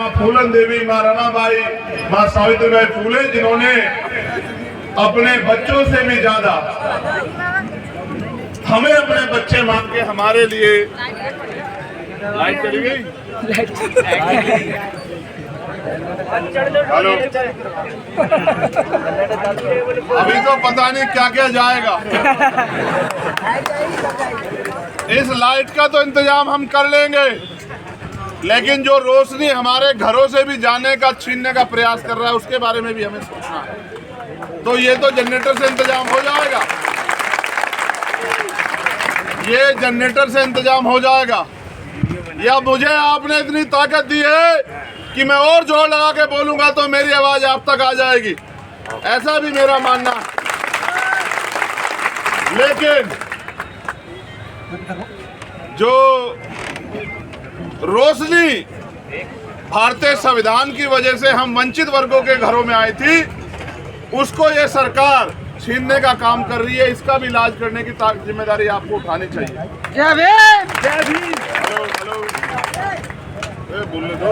माँ फूलन देवी, माँ रमाबाई, माँ सावित्रीबाई फूले, जिन्होंने अपने बच्चों से भी ज्यादा हमें अपने बच्चे मान के हमारे लिए। लाइट चली गई। हेलो, अभी तो पता नहीं क्या क्या जाएगा। इस लाइट का तो इंतजाम हम कर लेंगे, लेकिन जो रोशनी हमारे घरों से भी जाने का, छीनने का प्रयास कर रहा है, उसके बारे में भी हमें सोचना है। तो ये तो जनरेटर से इंतजाम हो जाएगा, ये जनरेटर से इंतजाम हो जाएगा। या मुझे आपने इतनी ताकत दी है कि मैं और जोर लगा के बोलूंगा तो मेरी आवाज आप तक आ जाएगी, ऐसा भी मेरा मानना है। लेकिन जो रोशनी भारतीय संविधान की वजह से हम वंचित वर्गों के घरों में आई थी, उसको ये सरकार छीनने का काम कर रही है। इसका भी इलाज करने की जिम्मेदारी आपको उठानी चाहिए। जय भीम, जय भीम। हेलो हेलो, बोलने दो।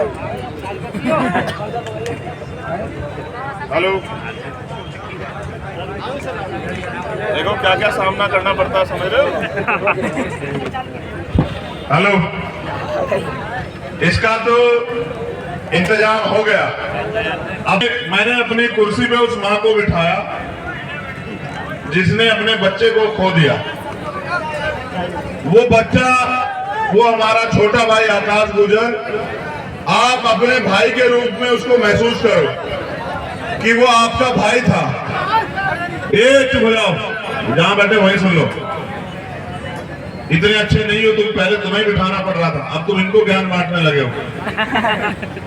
हेलो, देखो क्या क्या सामना करना पड़ता है, समझ रहे हो। हेलो, इसका तो इंतजाम हो गया। अब मैंने अपनी कुर्सी पे उस माँ को बिठाया जिसने अपने बच्चे को खो दिया। वो बच्चा, वो हमारा छोटा भाई आकाश गुजर, आप अपने भाई के रूप में उसको महसूस करो कि वो आपका भाई था। चुप हो जाओ, जहां बैठे वहीं सुन लो। इतने अच्छे नहीं हो तुम, पहले तुम्हें बिठाना पड़ रहा था, अब तुम इनको ज्ञान बांटने लगे हो।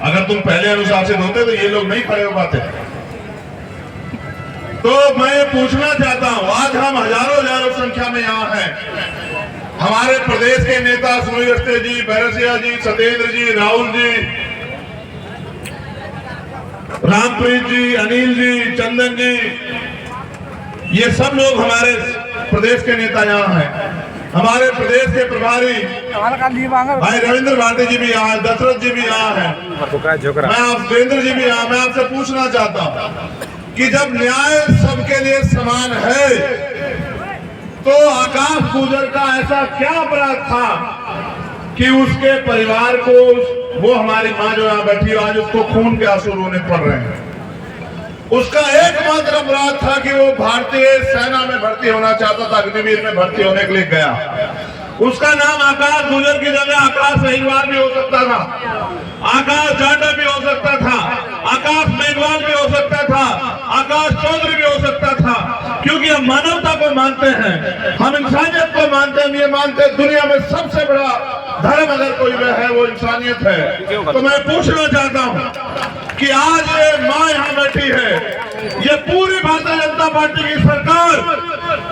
अगर तुम पहले अनुशासित होते तो ये लोग नहीं खड़े हो पाते। तो मैं पूछना चाहता हूं, आज हम हजारों संख्या में यहाँ हैं। हमारे प्रदेश के नेता सुनील अवस्थी जी, बैरसिया जी, सत्येंद्र जी, राहुल जी, रामप्रीत जी, अनिल जी, चंदन जी, ये सब लोग हमारे प्रदेश के नेता यहाँ हैं। हमारे प्रदेश के प्रभारी भाई रविंद्र भारती जी भी यहाँ हैं, दशरथ जी भी यहाँ हैं, सुरेंद्र जी भी यहाँ। मैं आपसे पूछना चाहता हूँ कि जब न्याय सबके लिए समान है तो आकाश गुजर का ऐसा क्या अपराध था कि उसके परिवार को, वो हमारी माँ जो यहाँ बैठी आज उसको खून के आंसू रोने पड़ रहे हैं। उसका एकमात्र अपराध था कि वो भारतीय सेना में भर्ती होना चाहता था, अग्निवीर में भर्ती होने के लिए गया। उसका नाम आकाश गुजर की जगह आकाश महिवाल भी हो सकता था, आकाश जाटव भी हो सकता था, आकाश मेघवाल भी हो सकता था, आकाश चौधरी भी हो सकता था। क्योंकि हम मानवता को मानते हैं, हम इंसानियत को मानते हैं। ये मानते हैं दुनिया में सबसे बड़ा धर्म अगर कोई है वो इंसानियत है। तो मैं पूछना चाहता हूँ कि आज ये माँ यहाँ बैठी है, ये पूरी भारतीय जनता पार्टी की सरकार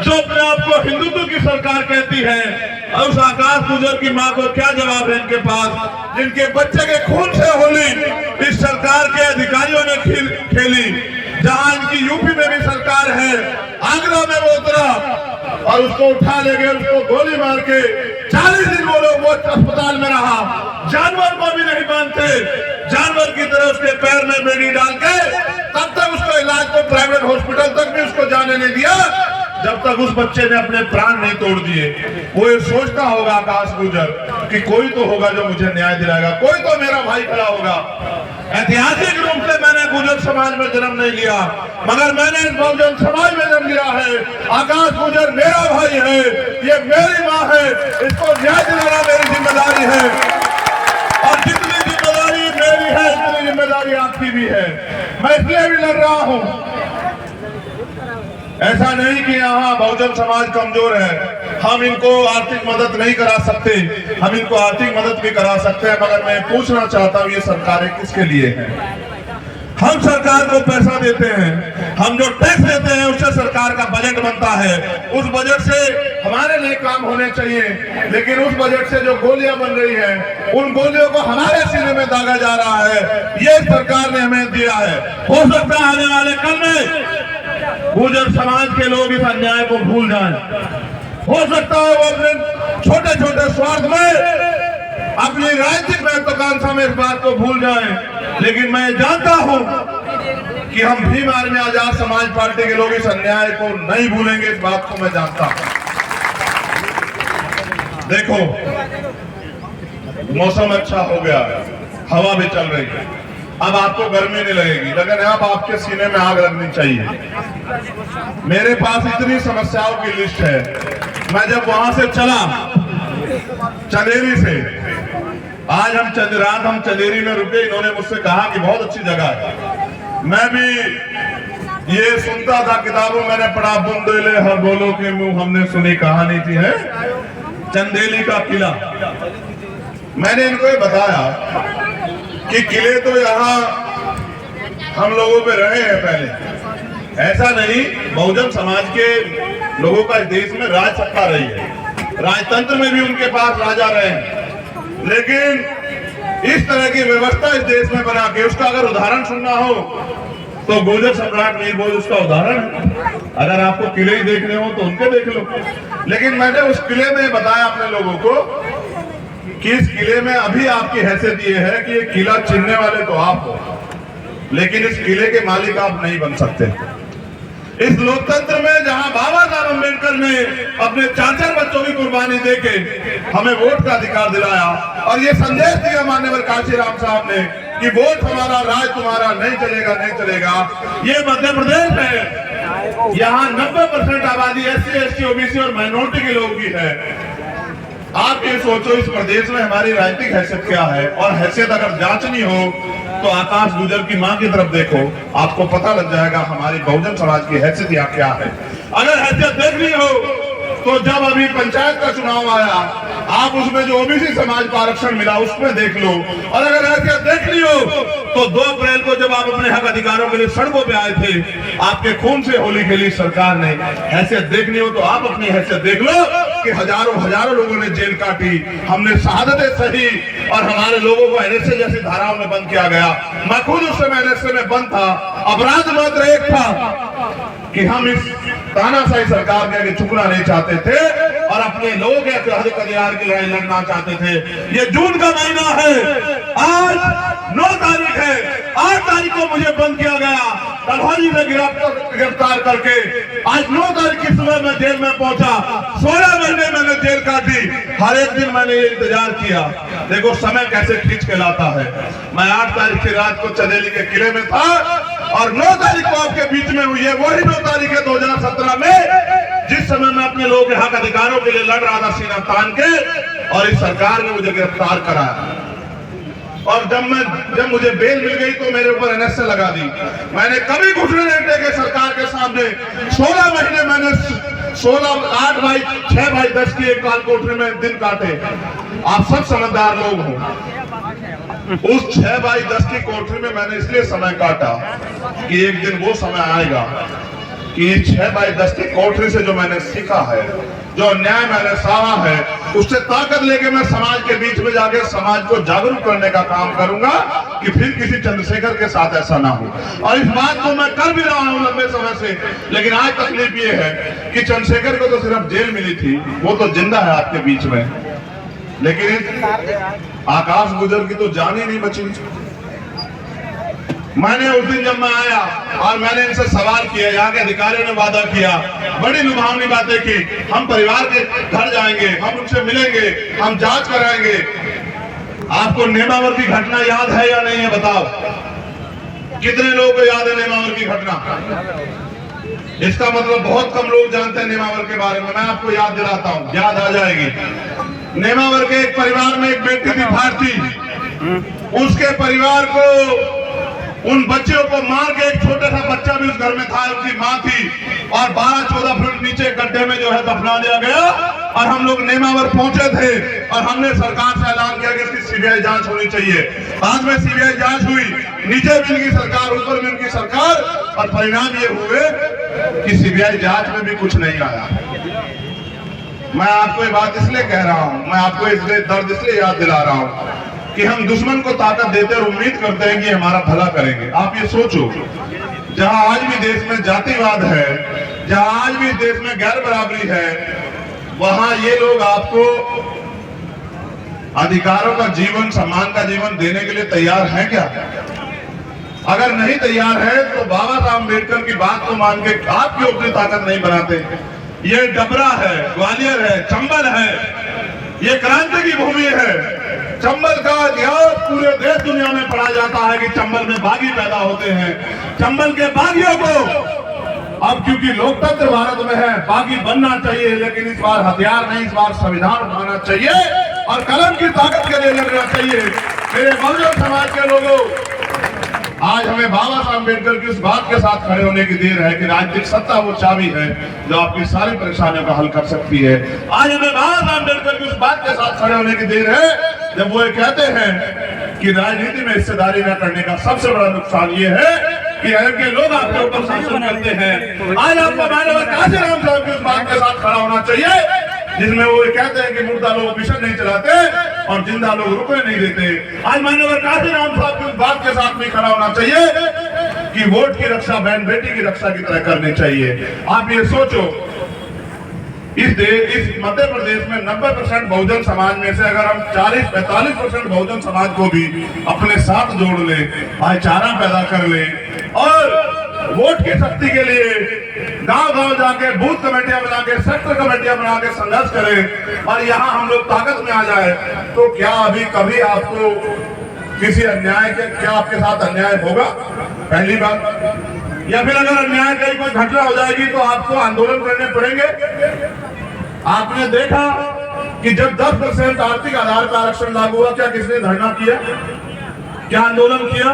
जो अपने आप को हिंदुत्व की सरकार कहती है, और उस आकाश गुजर की माँ को क्या जवाब है इनके पास, जिनके बच्चे के खून से होली इस सरकार के अधिकारियों ने खेली। जहां इनकी यूपी में भी सरकार है, आगरा में वो उतरा और उसको उठा ले गए, उसको गोली मार के 40 दिन वो लोग वो अस्पताल में रहा। जानवर को भी नहीं मानते, जानवर की तरह उसके पैर में बेड़ी डाल के तब तक उसको इलाज को प्राइवेट हॉस्पिटल तक भी उसको जाने नहीं दिया जब तक उस बच्चे ने अपने प्राण नहीं तोड़ दिए। वो ये सोचता होगा आकाश गुजर कि कोई तो होगा जो मुझे न्याय दिलाएगा, कोई तो मेरा भाई खड़ा होगा। ऐतिहासिक रूप से मैंने गुजर समाज में जन्म नहीं लिया, मगर मैंने इस बहुजन समाज में जन्म लिया है। आकाश गुजर मेरा भाई है, ये मेरी माँ है, इसको न्याय दिलाना मेरी जिम्मेदारी है। और जितनी जिम्मेदारी मेरी है उतनी जिम्मेदारी आपकी भी है। मैं इसलिए भी लड़ रहा हूँ, ऐसा नहीं कि यहाँ बहुजन समाज कमजोर है, हम इनको आर्थिक मदद नहीं करा सकते, हम इनको आर्थिक मदद भी करा सकते हैं। मगर मैं पूछना चाहता हूँ ये सरकारें किसके लिए हैं? हम सरकार को पैसा देते हैं, हम जो टैक्स देते हैं उससे सरकार का बजट बनता है, उस बजट से हमारे लिए काम होने चाहिए। लेकिन उस बजट से जो गोलियां बन रही हैं, उन गोलियों को हमारे सीने में दागा जा रहा है। ये सरकार ने हमें दिया है। हो सकता है आने वाले कल में गुर्जर समाज के लोग इस अन्याय को भूल जाएं। हो सकता है वो अपने छोटे छोटे स्वार्थ में, अपनी राजनीतिक महत्वाकांक्षा में इस बात को भूल जाएं। लेकिन मैं जानता हूं कि हम भीम आर्मी आजाद समाज पार्टी के लोग इस अन्याय को नहीं भूलेंगे, इस बात को मैं जानता हूं। देखो, मौसम अच्छा हो गया है, हवा भी चल रही है, अब आपको गर्मी नहीं लगेगी, लेकिन अब आपके सीने में आग लगनी चाहिए। मेरे पास इतनी समस्याओं की लिस्ट है। मैं जब वहां से चला चंदेरी से, आज हम चंदेरी में रुके, इन्होंने मुझसे कहा कि बहुत अच्छी जगह है। मैं भी ये सुनता था, किताबों मैंने पढ़ा, बुंदेले हर बोलो के मुंह हमने सुनी कहानी थी है चंदेली का किला। मैंने इनको ये बताया कि किले तो यहाँ हम लोगों पे रहे हैं पहले, ऐसा नहीं, बहुजन समाज के लोगों का इस देश में राज सत्ता रही है, राजतंत्र में भी उनके पास राजा रहे हैं, लेकिन इस तरह की व्यवस्था इस देश में बना के, उसका अगर उदाहरण सुनना हो तो गुर्जर सम्राट मीर भोज उसका उदाहरण है। अगर आपको किले ही देखने हो तो उनके देख लो। लेकिन मैंने उस किले में बताया अपने लोगों को कि इस किले में अभी आपकी हैसियत ये है कि ये किला छीनने वाले तो आप हो, लेकिन इस किले के मालिक आप नहीं बन सकते। इस लोकतंत्र में जहां बाबा साहब अम्बेडकर ने अपने 4 बच्चों की कुर्बानी देके हमें वोट का अधिकार दिलाया और ये संदेश दिया माननीय काशीराम साहब ने कि वोट हमारा, राज तुम्हारा, नहीं चलेगा, नहीं चलेगा। ये मध्य प्रदेश है, यहाँ 90% आबादी SC, ST, OBC और माइनॉरिटी के लोगों की है। आप ये सोचो इस प्रदेश में हमारी राजनीतिक हैसियत क्या है, और हैसियत अगर जांचनी हो तो आकाश गुजर की मां की तरफ देखो, आपको पता लग जाएगा हमारी बहुजन समाज की हैसियत यहाँ क्या है। अगर हैसियत देखनी हो तो जब अभी पंचायत का चुनाव आया, आप उसमें जो OBC समाज को आरक्षण मिला उसमें देख लो, और अगर हैसियत देखनी हो तो 2 अप्रैल को जब आप अपने हक अधिकारों के लिए सड़कों पे आए थे, आपके खून से होली खेली सरकार ने। हैसियत देखनी हो तो आप अपनी हैसियत देख लो कि हजारों लोगों ने जेल काटी, हमने शहादतें सही, और हमारे लोगों को NSA जैसी धाराओं में बंद किया गया। मैं खुद उस समय NSA में बंद था। अपराध मात्र एक था कि हम इस तानाशाही सरकार के आगे झुकना नहीं चाहते थे और अपने लोगों के हक अधिकार की लड़ाई लड़ना चाहते थे। ये जून का महीना है, आज 9 तारीख है, 8 तारीख को मुझे बंद किया गया, तलवारी में गिरफ्तार करके। आज 9 तारीख की सुबह मैं जेल में पहुंचा, 16 महीने मैंने जेल काटी, हर एक दिन मैंने ये इंतजार किया। देखो समय कैसे खींच के लाता है। मैं 8 तारीख की रात को चंदेली के किले में था और 9 तारीख को आपके बीच में हुई है, वही 9 तारीख है 2017 में, जिस समय मैं अपने लोगों के हक अधिकारों के लिए लड़ रहा था सीना तान के, और इस सरकार ने मुझे गिरफ्तार कराया। और जब मुझे बेल मिल गई तो मेरे ऊपर NSA लगा दी। मैंने कभी घुटने नहीं टेके सरकार के सामने। 16 महीने मैंने 8/6/10 की एक काल कोठरी में दिन काटे। आप सब समझदार लोग हो। उस 6/10 की कोठरी में मैंने इसलिए समय काटा कि एक दिन वो समय आएगा कि 6/10 की कोठरी से जो मैंने सीखा है, जो अन्याय मैंने सहा है, उससे ताकत लेके मैं समाज के बीच में जाके समाज को जागरूक करने का काम करूंगा कि फिर किसी चंद्रशेखर के साथ ऐसा ना हो। और इस बात को मैं कर भी रहा हूं लंबे समय से, लेकिन आज तकलीफ ये है कि चंद्रशेखर को तो सिर्फ जेल मिली थी, वो तो जिंदा है आपके बीच में, लेकिन आकाश गुजर की तो जान ही नहीं बची। मैंने उस दिन जब मैं आया और मैंने इनसे सवाल किया, यहाँ के अधिकारियों ने वादा किया, बड़ी लुभावनी बातें की, हम परिवार के घर जाएंगे, हम उनसे मिलेंगे, हम जांच कराएंगे। आपको नेमावर की घटना याद है या नहीं है बताओ? कितने लोगों को याद है नेमावर की घटना? इसका मतलब बहुत कम लोग जानते हैं नेमावर के बारे में। मैं आपको याद दिलाता हूँ, याद आ जाएगी। नेमावर के एक परिवार में एक बेटी थी भारती, उसके परिवार को, उन बच्चों को मार के, एक छोटा सा बच्चा भी उस घर में था, उसकी मां थी, और 12-14 फुट नीचे गड्ढे में जो है दफना दिया गया। और हम लोग नेमावर पहुंचे थे और हमने सरकार से ऐलान किया कि इसकी CBI जांच होनी चाहिए। बाद में CBI जांच हुई, नीचे भी इनकी सरकार, ऊपर भी इनकी सरकार, और परिणाम ये हुए कि CBI जांच में भी कुछ नहीं आया। मैं आपको ये बात इसलिए कह रहा हूं, मैं आपको इसलिए दर्द इसलिए याद दिला रहा हूं कि हम दुश्मन को ताकत देते और उम्मीद करते हैं कि हमारा भला करेंगे। आप ये सोचो, जहां आज भी देश में जातिवाद है, जहां आज भी देश में गैर बराबरी है, वहां ये लोग आपको अधिकारों का जीवन, सम्मान का जीवन देने के लिए तैयार हैं क्या? अगर नहीं तैयार है तो बाबा साहब अम्बेडकर की बात को मान के आपकी अपनी ताकत नहीं बनाते। ये डबरा है, ग्वालियर है, चंबल है, ये क्रांति की भूमि है। चंबल का इतिहास पूरे देश दुनिया में पढ़ा जाता है कि चंबल में बागी पैदा होते हैं। चंबल के बागियों को अब क्योंकि लोकतंत्र भारत में है, बागी बनना चाहिए, लेकिन इस बार हथियार नहीं, इस बार संविधान उठाना चाहिए और कलम की ताकत के लिए लड़ना चाहिए। मेरे बहुजन समाज के लोगों, आज हमें बाबा साहब अम्बेडकर की उस बात के साथ खड़े होने की देर है कि राजनीतिक सत्ता वो चाबी है जो आपकी सारी परेशानियों का हल कर सकती है। आज हमें बाबा साहब अम्बेडकर की उस बात के साथ खड़े होने की देर है जब वो ये कहते हैं कि राजनीति में हिस्सेदारी न करने का सबसे बड़ा नुकसान ये है कि अगर के लोग आपके ऊपर शासन करते हैं। आज आपको माननीय काशीराम साहब की उस बात के साथ खड़ा होना चाहिए जिसमें वो कहते हैं कि मुर्दा लोग मिशन नहीं चलाते और जिंदा लोग रुकने नहीं देते। आज माननीय काशीराम साहब की उस बात के साथ भी खड़ा होना चाहिए कि वोट की रक्षा बहन बेटी की रक्षा की तरह करनी चाहिए। आप ये सोचो, इस मध्य प्रदेश में 90% बहुजन समाज में से अगर हम 40-45% बहुजन समाज को भी अपने साथ जोड़ ले, भाईचारा पैदा कर ले और वोट की शक्ति के लिए गांव-गांव जाके बूथ कमेटियां बना के, सेक्टर कमेटियां बना के संघर्ष करें और यहाँ हम लोग ताकत में आ जाए, तो क्या अभी कभी आपको किसी अन्याय के क्या आपके साथ अन्याय होगा? पहली बात। या फिर अगर अन्याय की कोई घटना हो जाएगी तो आपको आंदोलन करने पड़ेंगे। आपने देखा कि जब 10% आर्थिक आधार पर आरक्षण लागू हुआ, क्या किसने धरना किया? क्या आंदोलन किया?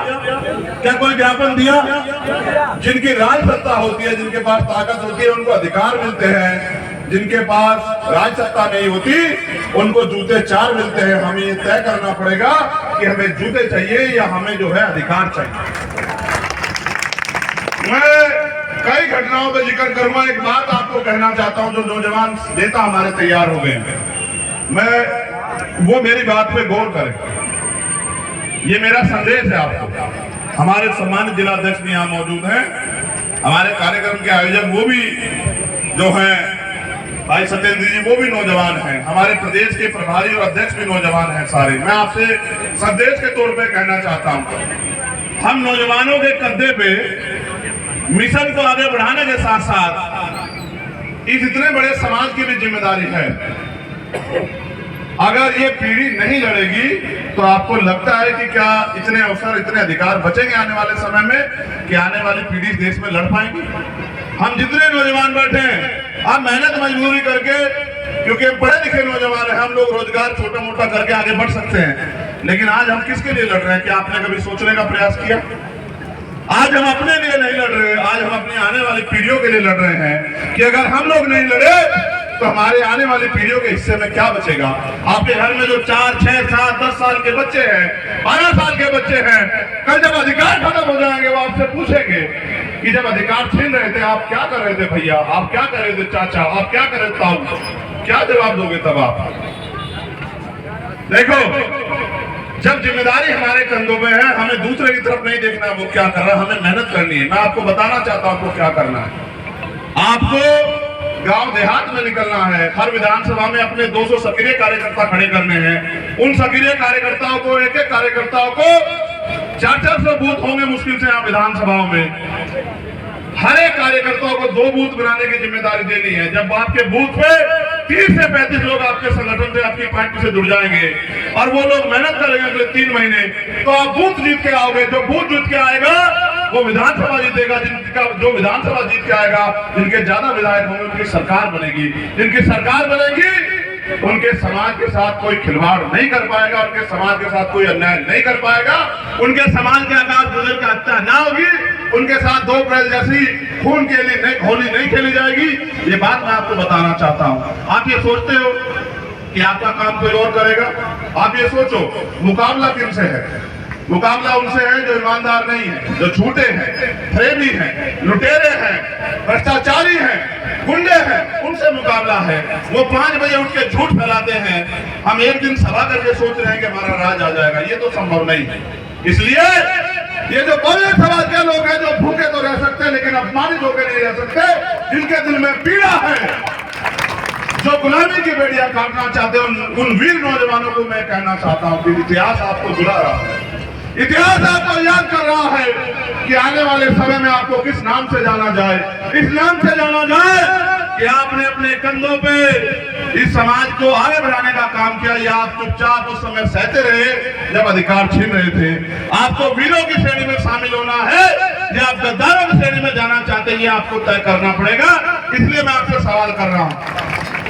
क्या कोई ज्ञापन दिया? जिनकी राज सत्ता होती है, जिनके पास ताकत होती है, उनको अधिकार मिलते हैं। जिनके पास राज सत्ता नहीं होती उनको जूते 4 मिलते हैं। हमें ये तय करना पड़ेगा कि हमें जूते चाहिए या हमें जो है अधिकार चाहिए। मैं कई घटनाओं पर जिक्र करूंगा। एक बात आपको कहना चाहता हूं, जो नौजवान नेता हमारे तैयार हो गए हैं, मैं वो मेरी बात पे गौर करें। ये मेरा संदेश है आपको। हमारे सम्मानित जिला अध्यक्ष भी यहाँ मौजूद हैं, हमारे कार्यक्रम के आयोजक वो भी जो हैं भाई सत्येंद्र जी, वो भी नौजवान हैं, हमारे प्रदेश के प्रभारी और अध्यक्ष भी नौजवान हैं सारे। मैं आपसे संदेश के तौर पे कहना चाहता हूँ, हम नौजवानों के कंधे पे मिशन को आगे बढ़ाने के साथ साथ इस इतने बड़े समाज की भी जिम्मेदारी है। अगर ये पीढ़ी नहीं लड़ेगी तो आपको लगता है कि क्या इतने अवसर, इतने अधिकार बचेंगे आने वाले समय में कि आने वाली पीढ़ी देश में लड़ पाएंगी? हम जितने नौजवान बैठे हैं, आप मेहनत मजबूरी करके, क्योंकि पढ़े लिखे नौजवान हैं, हम लोग रोजगार छोटा मोटा करके आगे बढ़ सकते हैं। लेकिन आज हम किसके लिए लड़ रहे हैं? क्या आपने कभी सोचने का प्रयास किया? आज हम अपने लिए नहीं लड़ रहे, आज हम अपनी आने वाली पीढ़ियों के लिए लड़ रहे हैं कि अगर हम लोग नहीं लड़े तो हमारे आने वाली पीढ़ियों के हिस्से में क्या बचेगा? आपके घर में जो 4, 6, 7, 10 साल के बच्चे हैं, 12 साल के बच्चे हैं, कल जब अधिकार खत्म हो जाएंगे वो आपसे पूछेंगे कि जब अधिकार छीन रहे थे आप क्या कर रहे थे भैया, आप क्या कर रहे थे चाचा, आप क्या कर रहे थे ताऊ? क्या जवाब दोगे तब आप? देखो, जब जिम्मेदारी हमारे कंधों में है, हमें दूसरे की तरफ नहीं देखना वो क्या कर रहा है, हमें मेहनत करनी है। मैं आपको बताना चाहता हूं आपको क्या करना है। आपको गांव देहात में निकलना है। हर विधानसभा में अपने 200 सक्रिय कार्यकर्ता खड़े करने हैं। उन सक्रिय कार्यकर्ताओं को, एक एक कार्यकर्ताओं को 400 बूथ होंगे मुश्किल से यहाँ विधानसभाओं में। हर एक कार्यकर्ताओं को 2 बूथ बनाने की जिम्मेदारी देनी है। जब आपके बूथ पे 30 से 35 लोग आपके संगठन से, आपकी पार्टी से जुड़ जाएंगे और वो लोग मेहनत करेंगे अगले 3 महीने, तो आप बूथ जीत के आओगे। जो बूथ जीत के आएगा वो विधानसभा जीतेगा। जिनका जो विधानसभा जीत के आएगा, जिनके ज्यादा विधायक होंगे, उनकी सरकार बनेगी। जिनकी सरकार बनेगी उनके समाज के साथ कोई खिलवाड़ नहीं कर पाएगा, उनके समाज के साथ कोई अन्याय नहीं कर पाएगा, उनके समाज के आकाश बुजुर्ग का हत्या ना होगी, उनके साथ 2 अप्रैल जैसी खून के लिए होली नहीं खेली जाएगी। ये बात मैं आपको बताना चाहता हूँ। आप ये सोचते हो कि आपका काम कोई और करेगा? आप ये सोचो, मुकाबला किनसे है? मुकाबला उनसे है जो ईमानदार नहीं है, जो झूठे हैं, फरेबी हैं, लुटेरे हैं, भ्रष्टाचारी हैं, गुंडे हैं, उनसे मुकाबला है। वो 5 बजे उठ के झूठ फैलाते हैं। हम एक दिन सभा करके सोच रहे हैं कि हमारा राज आ जाएगा, ये तो संभव नहीं है। इसलिए ये जो बहुजन समाज के लोग हैं, जो भूखे तो रह सकते हैं लेकिन अपमानित होकर नहीं रह सकते, जिनके दिल में पीड़ा है, जो गुलामी की बेड़ियां काटना चाहते हैं, उन वीर नौजवानों को मैं कहना चाहता हूं कि इतिहास आपको बुला रहा है, इतिहास आपको याद कर रहा है वाले समय में आपको किस नाम से जाना जाए? इस नाम से जाना जाए कि आपने अपने कंधों पे इस समाज को आगे बढ़ाने का काम किया, या आप चुपचाप उस समय सहते रहे जब अधिकार छीन रहे थे। आपको वीरों की श्रेणी में शामिल होना है या आप गद्दारों की श्रेणी में जाना चाहते हैं, ये आपको तय करना पड़ेगा। इसलिए मैं आपसे सवाल कर रहा हूं,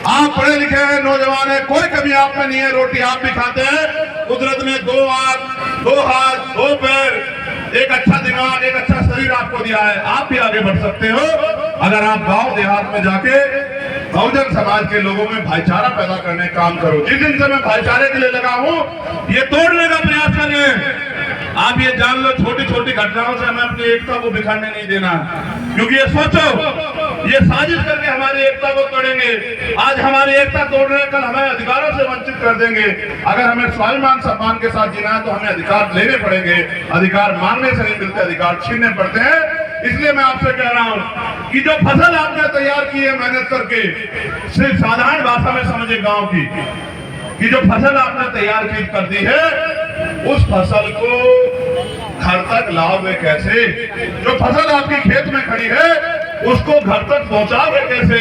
आप पढ़े लिखे हैं, नौजवान है, कोई कमी आप में नहीं है, रोटी आप भी खाते हैं। कुदरत ने 2 आंख, 2 हाथ, 2 पैर, एक अच्छा दिमाग, एक अच्छा शरीर आपको दिया है। आप भी आगे बढ़ सकते हो अगर आप गांव देहात में जाके बहुजन समाज के लोगों में भाईचारा पैदा करने का काम करो। जिस दिन से मैं भाईचारे के लिए लगा हूं, ये तोड़ने का प्रयास कर रहे हैं। आप ये जान लो, छोटी छोटी घटनाओं से हमें अपनी एकता को बिखरने नहीं देना, क्योंकि ये सोचो, ये साजिश करके हमारी एकता को तोड़ेंगे। आज हमारी एकता तोड़ रहे हैं, कल हमें अधिकारों से वंचित कर देंगे। अगर हमें स्वाभिमान सम्मान के साथ जीना है तो हमें अधिकार लेने पड़ेंगे। अधिकार मांगने से नहीं मिलते, अधिकार छीनने पड़ते हैं। इसलिए मैं आपसे कह रहा हूं कि जो फसल आपने तैयार की है मेहनत करके, सिर्फ साधारण भाषा में समझे गांव की, कि जो फसल आपने तैयार की कर दी है, उस फसल को घर तक लाओगे कैसे? जो फसल आपकी खेत में खड़ी है उसको घर तक पहुंचाओगे कैसे?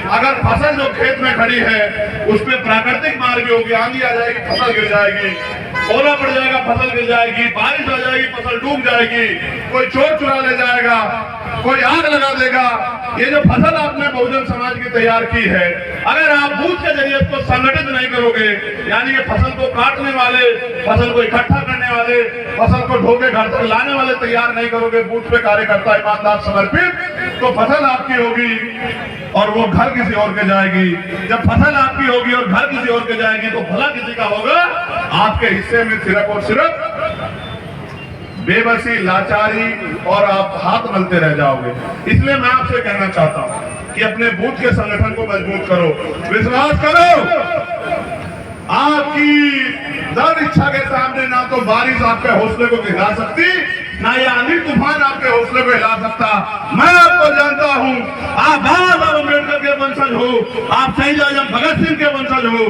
अगर फसल जो खेत में खड़ी है उस पर प्राकृतिक मार्ग होगी, आंधी आ जाएगी, फसल गिर जाएगी, ओला पड़ जाएगा, फसल गिर जाएगी, बारिश आ जाएगी, फसल डूब जाएगी, कोई चोर चुरा ले जाएगा, कोई आग लगा देगा। ये जो फसल आपने बहुजन समाज की तैयार की है, अगर आप बूथ के जरिए इसको संगठित नहीं करोगे, यानी कि फसल को काटने वाले, फसल को इकट्ठा करने वाले, फसल को ढोके घर तक लाने वाले तैयार नहीं करोगे, बूथ पे कार्यकर्ता ईमानदार समर्पित, तो फसल आपकी होगी और वो घर किसी और के जाएगी। जब फसल आपकी होगी और घर किसी और के जाएगी तो भला किसी का होगा? आपके हिस्से में सिर्फ और सिर्फ बेबसी, लाचारी, और आप हाथ मलते रह जाओगे। इसलिए मैं आपसे कहना चाहता हूं कि अपने बूथ के संगठन को मजबूत करो, विश्वास करो। आपकी दृढ़ इच्छा के सामने ना तो बारिश आपके हौसले को गिरा सकती, ना ये आंधी तूफान आपके हौसले को हिला सकता। मैं आपको जानता हूं, आप बाबा साहब अम्बेडकर के वंशज हो, आप शहीद आजम भगत सिंह के वंशज हो।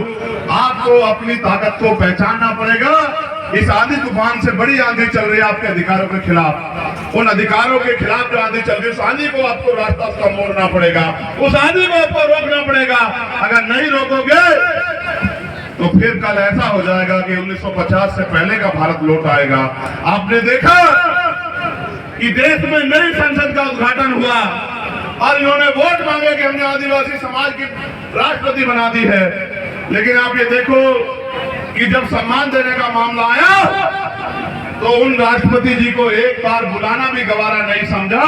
आपको अपनी ताकत को पहचानना पड़ेगा। इस आंधी तूफान से बड़ी आंधी चल रही है आपके अधिकारों के खिलाफ। उन अधिकारों के खिलाफ जो आंधी चल रही है, उस आंधी को आपको रास्ता उसका मोड़ना पड़ेगा, उस आंधी को आपको रोकना पड़ेगा। अगर नहीं रोकोगे तो फिर कल ऐसा हो जाएगा कि 1950 से पहले का भारत लौट आएगा। आपने देखा कि देश में नई संसद का उद्घाटन हुआ और इन्होंने वोट मांगे कि हमने आदिवासी समाज की राष्ट्रपति बना दी है, लेकिन आप ये देखो कि जब सम्मान देने का मामला आया तो उन राष्ट्रपति जी को एक बार बुलाना भी गवारा नहीं समझा।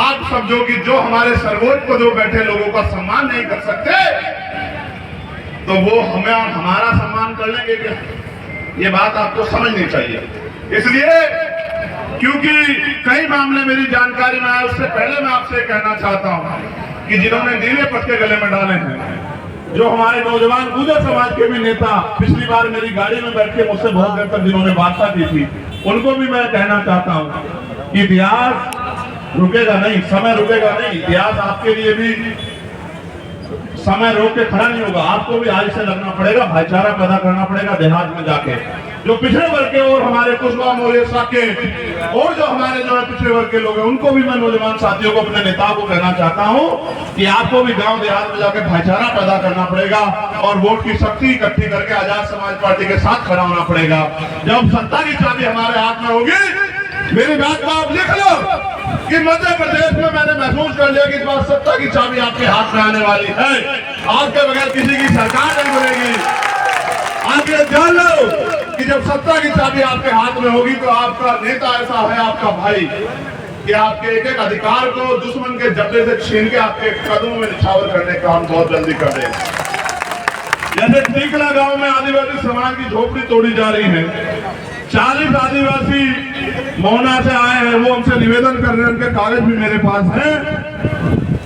आप समझो कि जो हमारे सर्वोच्च पदों पर बैठे लोगों का सम्मान नहीं कर सकते तो वो हमें हमारा सम्मान कर लेंगे क्या? ये बात आपको समझनी चाहिए। इसलिए क्योंकि कई मामले मेरी जानकारी में आए, उससे पहले मैं आपसे कहना चाहता हूं कि जिन्होंने नीले पट्टे गले में डाले हैं, जो हमारे नौजवान गुर्जर समाज के भी नेता पिछली बार मेरी गाड़ी में बैठ के मुझसे बहुत देर तक जिन्होंने वार्ता की थी, उनको भी मैं कहना चाहता हूं कि इतिहास रुकेगा नहीं, समय रुकेगा नहीं। इतिहास आपके लिए भी समय रोक के खड़ा नहीं होगा। आपको भी आज से लगना पड़ेगा, भाईचारा पैदा करना पड़ेगा देहात में जाके। जो पिछड़े वर्ग के और हमारे कुशवा मोरे साके और जो हमारे जो है पिछड़े वर्ग के लोग हैं, उनको भी मैं नौजवान साथियों को, अपने नेताओं को कहना चाहता हूं कि आपको भी गांव देहात में जाके भाईचारा पैदा करना पड़ेगा और वोट की शक्ति इकट्ठी करके आजाद समाज पार्टी के साथ खड़ा होना पड़ेगा। जब सत्ता की चाबी हमारे हाथ में होगी, मेरी बात को आप लिख लो कि मध्य प्रदेश में मैंने महसूस कर लिया कि इस बार सत्ता की चाबी आपके हाथ में आने वाली है। आपके बगैर किसी की सरकार नहीं बनेगी। आप ये जान लो कि जब सत्ता की चाबी आपके हाथ में होगी तो आपका नेता ऐसा है, आपका भाई, कि आपके एक एक अधिकार को दुश्मन के जबड़े से छीन के आपके कदमों में निछावर करने का काम बहुत जल्दी कर देगा। जैसे टीकला गांव में आदिवासी समाज की झोपड़ी तोड़ी जा रही है, 40 आदिवासी मोहना से आए हैं, वो हमसे निवेदन कर रहे हैं, उनके कागज भी मेरे पास हैं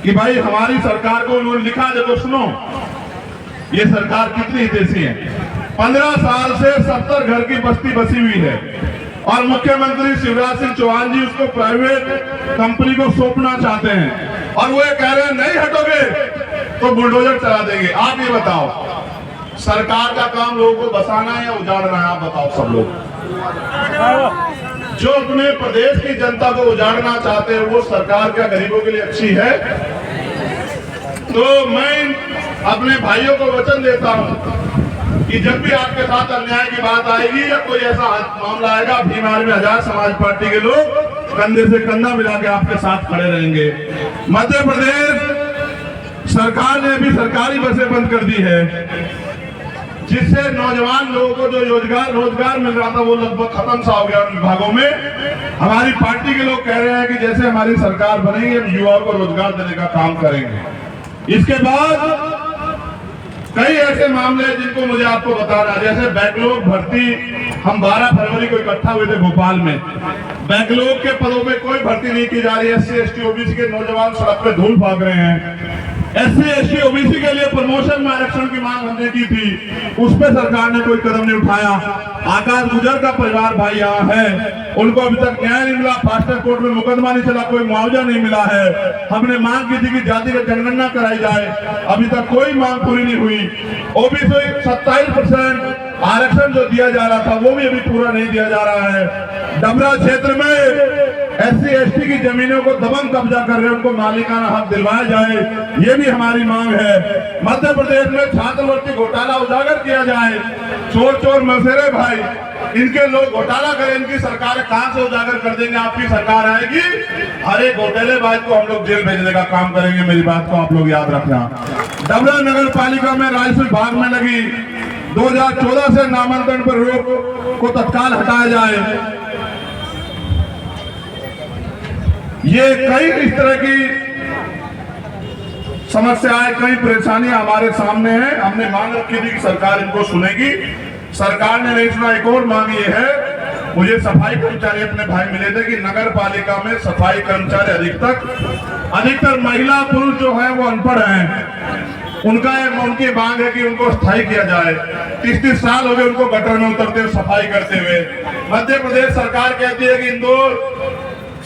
कि भाई हमारी सरकार को, उन्होंने लिखा, देखो सुनो, ये सरकार कितनी हितैषी है। 15 साल से 70 घर की बस्ती बसी हुई है और मुख्यमंत्री शिवराज सिंह चौहान जी उसको प्राइवेट कंपनी को सौंपना चाहते हैं और वो ये कह रहे हैं नहीं हटोगे तो बुलडोजर चला देंगे। आप ये बताओ, सरकार का काम लोगों को बसाना है या उजाड़ना है? आप बताओ सब लोग। जो अपने प्रदेश की जनता को उजाड़ना चाहते हैं वो सरकार क्या गरीबों के लिए अच्छी है? तो मैं अपने भाइयों को वचन देता हूं कि जब भी आपके साथ अन्याय की बात आएगी या कोई ऐसा मामला आएगा, भीम आर्मी आजाद समाज पार्टी के लोग कंधे से कंधा मिला के आपके साथ खड़े रहेंगे। मध्य प्रदेश सरकार ने अभी सरकारी बसें बंद कर दी है, जिससे नौजवान लोगों को जो रोजगार मिल रहा था वो लगभग खत्म सा हो गया उन विभागों में। हमारी पार्टी के लोग कह रहे हैं कि जैसे हमारी सरकार बनेगी हम युवाओं को रोजगार देने का काम करेंगे। इसके बाद कई ऐसे मामले हैं जिनको मुझे आपको बताना, जैसे बैकलॉग भर्ती। हम 12 फरवरी को इकट्ठा हुए थे भोपाल में। बैकलॉग के पदों पे कोई भर्ती नहीं की जा रही है। SC ST OBC के नौजवान सड़क पे धूल भाग रहे हैं। SC ST OBC के लिए प्रमोशन में आरक्षण की मांग हमने की थी, उस पर सरकार ने कोई कदम नहीं उठाया। आकाश गुजर का परिवार भाई यहाँ है, उनको अभी तक न्याय नहीं मिला, फास्ट ट्रैक कोर्ट में मुकदमा नहीं चला, कोई मुआवजा नहीं मिला है। हमने मांग की थी कि जातिगत जनगणना कराई जाए, अभी तक कोई मांग पूरी नहीं हुई। OBC 27% आरक्षण जो दिया जा रहा था वो भी अभी पूरा नहीं दिया जा रहा है। डबरा क्षेत्र में SC ST की जमीनों को दबंग कब्जा कर रहे हैं, उनको मालिकाना हक दिलवाया जाए, ये भी हमारी मांग है। मध्य प्रदेश में छात्रवृत्ति घोटाला उजागर किया जाए। चोर चोर मसेरे भाई, इनके लोग घोटाला करें, इनकी सरकार कहां से उजागर कर देंगे? आपकी सरकार आएगी, हर एक घोटालेबाज को हम लोग जेल भेजने का काम करेंगे। मेरी बात को आप लोग याद रखना। डबरा नगर पालिका में राजस्व विभाग में लगी 2014 से नामांकन पर रोक को तत्काल हटाया जाए। ये कई इस तरह की समस्याएं, कई परेशानियां हमारे सामने हैं। हमने मांग रखी थी कि सरकार इनको सुनेगी, सरकार ने नहीं सुना। एक और मांग ये है, मुझे सफाई कर्मचारी अपने भाई मिले थे कि नगर पालिका में सफाई कर्मचारी अधिकतर महिला पुरुष जो है वो अनपढ़ हैं। उनकी मांग है कि उनको स्थायी किया जाए। 30 साल हो गए उनको गटर में उतरते हुए, सफाई करते हुए। मध्य प्रदेश सरकार कहती है कि इंदौर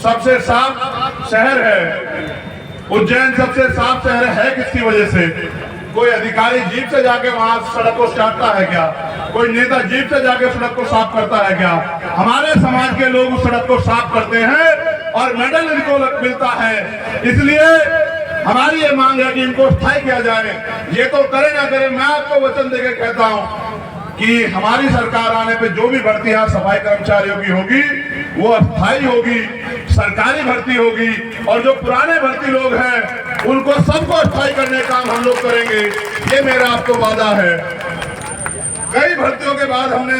सबसे साफ शहर है, उज्जैन सबसे साफ शहर है किसकी वजह से? कोई अधिकारी जीप से जाके वहां सड़क को चाटता है क्या? कोई नेता जीप से जाके सड़क को साफ करता है क्या? हमारे समाज के लोग उस सड़क को साफ करते हैं और मेडल इनको मिलता है। इसलिए हमारी ये मांग है कि इनको स्थायी किया जाए। ये तो करे ना करे, मैं आपको वचन देकर कहता हूं कि हमारी सरकार आने पे जो भी भर्ती है सफाई कर्मचारियों की होगी वो अस्थायी होगी, सरकारी भर्ती होगी, और जो पुराने भर्ती लोग हैं उनको सबको अस्थायी करने का काम हम लोग करेंगे। ये मेरा आपको वादा है। कई भर्तियों के बाद हमने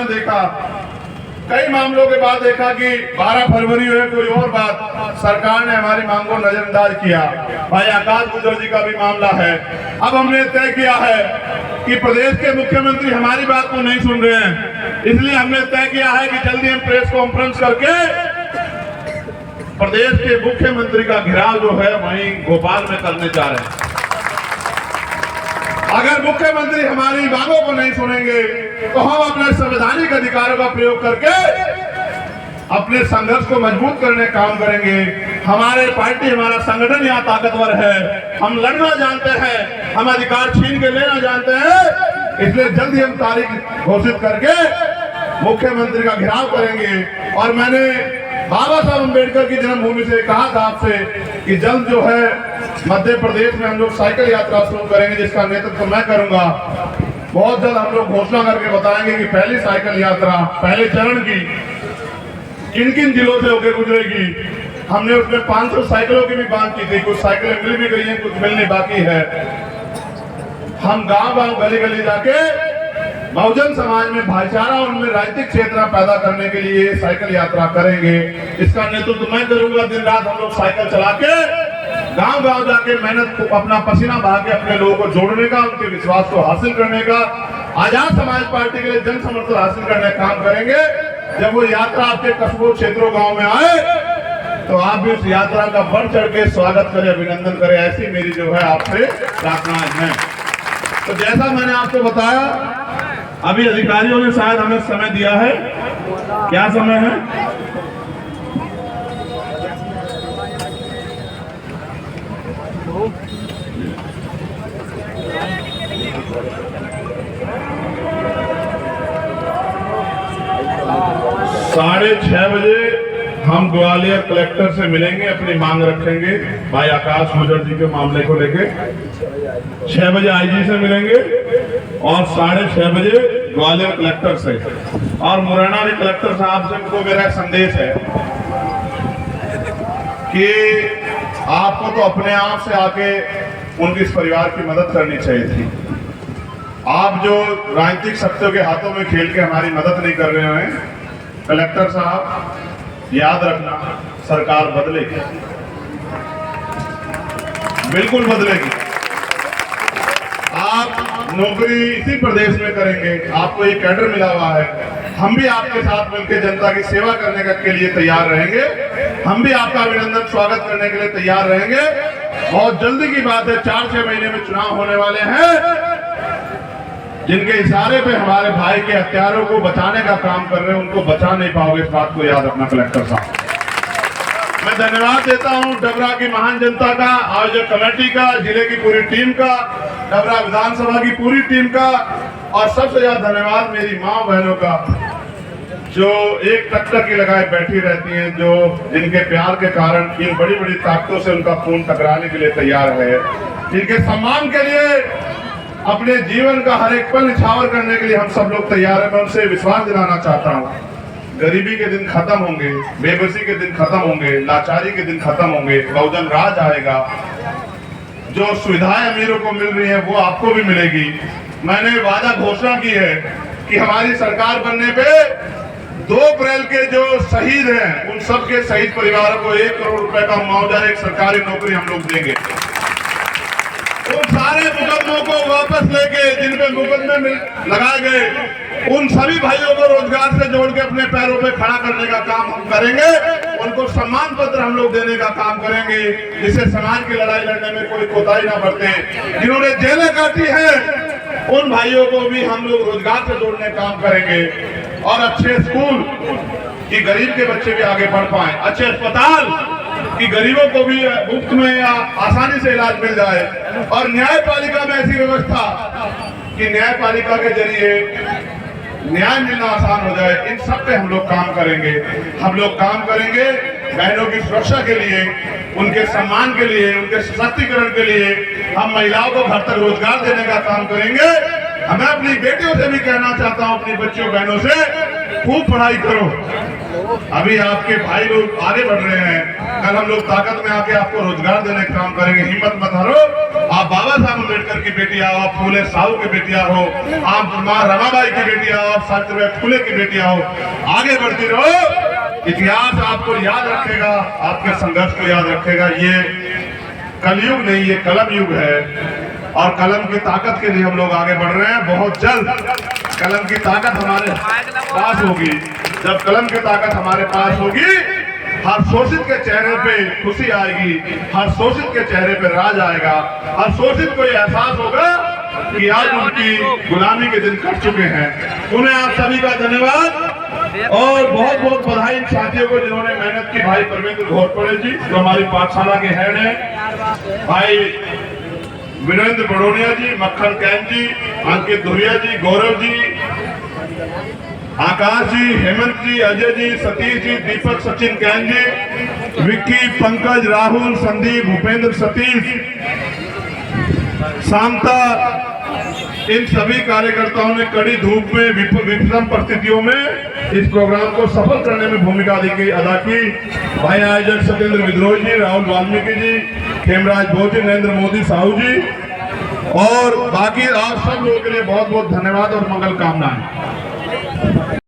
देखा, कई मामलों के बाद देखा कि 12 फरवरी हुए कोई और बात, सरकार ने हमारी मांग को नजरअंदाज किया। भाई आकाश गुजर जी का भी मामला है। अब हमने तय किया है कि प्रदेश के मुख्यमंत्री हमारी बात को नहीं सुन रहे हैं, इसलिए हमने तय किया है कि जल्दी हम प्रेस कॉन्फ्रेंस करके प्रदेश के मुख्यमंत्री का घेराव जो है वहीं भोपाल में करने जा रहे हैं। अगर मुख्यमंत्री हमारी मांगों को नहीं सुनेंगे तो हम अपने संवैधानिक अधिकारों का प्रयोग करके अपने संघर्ष को मजबूत करने का काम करेंगे। हमारे पार्टी, हमारा संगठन यहाँ ताकतवर है, हम लड़ना जानते हैं, हम अधिकार छीन के लेना जानते हैं। इसलिए जल्दी हम तारीख घोषित करके मुख्यमंत्री का घेराव करेंगे। और मैंने बाबा साहब अम्बेडकर की जन्मभूमि से कहा था आपसे कि जल्द जो है मध्य प्रदेश में हम लोग साइकिल यात्रा शुरू करेंगे, जिसका नेतृत्व मैं करूंगा। बहुत जल्द हम लोग घोषणा करके बताएंगे कि पहली साइकिल यात्रा पहले चरण की किन किन जिलों से होकर गुजरेगी। हमने उसमें 500 साइकिलों की भी बात की थी, कुछ साइकिलें मिल भी गई हैं, कुछ मिलनी बाकी है। हम गांव-गांव, गली-गली जाके बहुजन समाज में भाईचारा और उनमें राजनीतिक चेतना पैदा करने के लिए साइकिल यात्रा करेंगे। इसका नेतृत्व मैं करूंगा। दिन रात हम लोग साइकिल चला के गांव-गांव जाके मेहनत को, अपना पसीना बहा के अपने लोगों को जोड़ने का, उनके विश्वास को हासिल करने का, आजाद समाज पार्टी के लिए जन समर्थन हासिल करने का काम करेंगे। जब वो यात्रा आपके कस्बों, क्षेत्रों, गांव में आए तो आप भी उस यात्रा का बढ़ चढ़ के स्वागत करें, अभिनंदन करें। ऐसी मेरी जो है आपसे प्रार्थनाएं हैं। तो जैसा मैंने आपको बताया, अभी अधिकारियों ने शायद हमें समय दिया है। क्या समय है? 6:30 बजे हम ग्वालियर कलेक्टर से मिलेंगे, अपनी मांग रखेंगे भाई आकाश गुजर जी के मामले को लेके। 6 बजे आईजी से मिलेंगे और 6:30 बजे ग्वालियर कलेक्टर से। और मुरैना के कलेक्टर साहब से उनको मेरा संदेश है कि आपको तो अपने आप से आके उनके इस परिवार की मदद करनी चाहिए थी। आप जो राजनीतिक शक्तियों के हाथों में खेल के हमारी मदद नहीं कर रहे हैं, कलेक्टर साहब याद रखना, सरकार बदलेगी, बिल्कुल बदलेगी। आप नौकरी इसी प्रदेश में करेंगे, आपको ये कैडर मिला हुआ है। हम भी आपके साथ मिलकर जनता की सेवा करने के लिए तैयार रहेंगे। हम भी आपका अभिनंदन स्वागत करने के लिए तैयार रहेंगे। बहुत जल्दी की बात है, 4-6 महीने में चुनाव होने वाले हैं, जिनके इशारे पे हमारे भाई के हत्यारों को बचाने का काम कर रहे हैं, उनको बचा नहीं पाओगे, इस बात को याद रखना कलेक्टर साहब। मैं धन्यवाद देता हूं डबरा की महान जनता का, आयोजक कमेटी का, जिले की पूरी टीम का, डबरा विधानसभा की पूरी टीम का, और सबसे ज्यादा धन्यवाद मेरी माँ बहनों का, जो एक टक्कर की लगाए बैठी रहती हैं, जो जिनके प्यार के कारण इन बड़ी बड़ी ताकतों से उनका खून टकराने के लिए तैयार है, जिनके सम्मान के लिए अपने जीवन का हर एक पल निछावर करने के लिए हम सब लोग तैयार हैं। मैं उनसे विश्वास दिलाना चाहता हूँ, गरीबी के दिन खत्म होंगे, बेबसी के दिन खत्म होंगे, लाचारी के दिन खत्म होंगे, बहुजन राज आएगा। जो सुविधाएं अमीरों को मिल रही है वो आपको भी मिलेगी। मैंने वादा घोषणा की है कि हमारी सरकार बनने पे 2 अप्रैल के जो शहीद हैं उन सबके शहीद परिवारों को 1 करोड़ रुपए का मुआवजा, एक सरकारी नौकरी हम लोग देंगे। उन सारे मुकदमों को वापस लेके, जिन पे मुकदमे लगाए गए, उन सभी भाइयों को रोजगार से जोड़ के अपने पैरों पे खड़ा करने का काम हम करेंगे। उनको सम्मान पत्र हम लोग देने का काम करेंगे, जिससे समाज की लड़ाई लड़ने में कोई कोताही ना बरते। जिन्होंने जेलें काटी है उन भाइयों को भी हम लोग रोजगार से जोड़ने का काम करेंगे, और अच्छे स्कूल कि गरीब के बच्चे भी आगे बढ़ पाए, अच्छे अस्पताल कि गरीबों को भी मुफ्त में या आसानी से इलाज मिल जाए, और न्यायपालिका में ऐसी व्यवस्था कि न्यायपालिका के जरिए न्याय मिलना आसान हो जाए। इन सब पे हम लोग काम करेंगे। हम लोग काम करेंगे बहनों की सुरक्षा के लिए, उनके सम्मान के लिए, उनके सशक्तिकरण के लिए। हम महिलाओं को घर तक रोजगार देने का काम करेंगे। मैं अपनी बेटियों से भी कहना चाहता हूँ, अपनी बच्चियों बहनों से, खूब पढ़ाई करो। अभी आपके भाई लोग आगे बढ़ रहे हैं, कल हम लोग ताकत में आके आपको रोजगार देने का काम करेंगे। हिम्मत मत हारो। आप बाबा साहब अम्बेडकर की बेटियां हो, आप फूले साहू की बेटियां हो, आप माँ रमाबाई की बेटियां हो, आप सावित्रीबाई फूले की बेटियां हो, आगे बढ़ती रहो। इतिहास आपको याद रखेगा, आपके संघर्ष को याद रखेगा। ये कलयुग नहीं, ये कलम युग है, और कलम की ताकत के लिए हम लोग आगे बढ़ रहे हैं। बहुत जल्द कलम की ताकत हमारे पास होगी। जब कलम की ताकत हमारे पास होगी, हर शोषित के चेहरे पे खुशी आएगी, हर शोषित के चेहरे पे राज आएगा, हर शोषित को यह एहसास होगा कि आज उनकी गुलामी के दिन कट चुके हैं। उन्हें आप सभी का धन्यवाद और बहुत बहुत बधाई इन साथियों को जिन्होंने मेहनत की। भाई परमेंद्र घोरपड़े जी जो हमारी पाठशाला के हेड हैं, भाई वीरेंद्र बड़ोनिया जी, मक्खन कैन जी, अंकित धुरिया जी, गौरव जी, आकाश जी, हेमंत जी, अजय जी, सतीश जी, दीपक, सचिन कैन जी, विक्की, पंकज, राहुल, संदीप, भूपेंद्र, सतीश, शांता, इन सभी कार्यकर्ताओं ने कड़ी धूप में विषम परिस्थितियों में इस प्रोग्राम को सफल करने में भूमिका अदा की। भाई आयोजक सत्येंद्र विद्रोही जी, राहुल वाल्मीकि जी, खेमराज भोज जी, नरेंद्र मोदी साहू जी, और बाकी आप सब लोगों के लिए बहुत बहुत धन्यवाद और मंगल कामनाएं।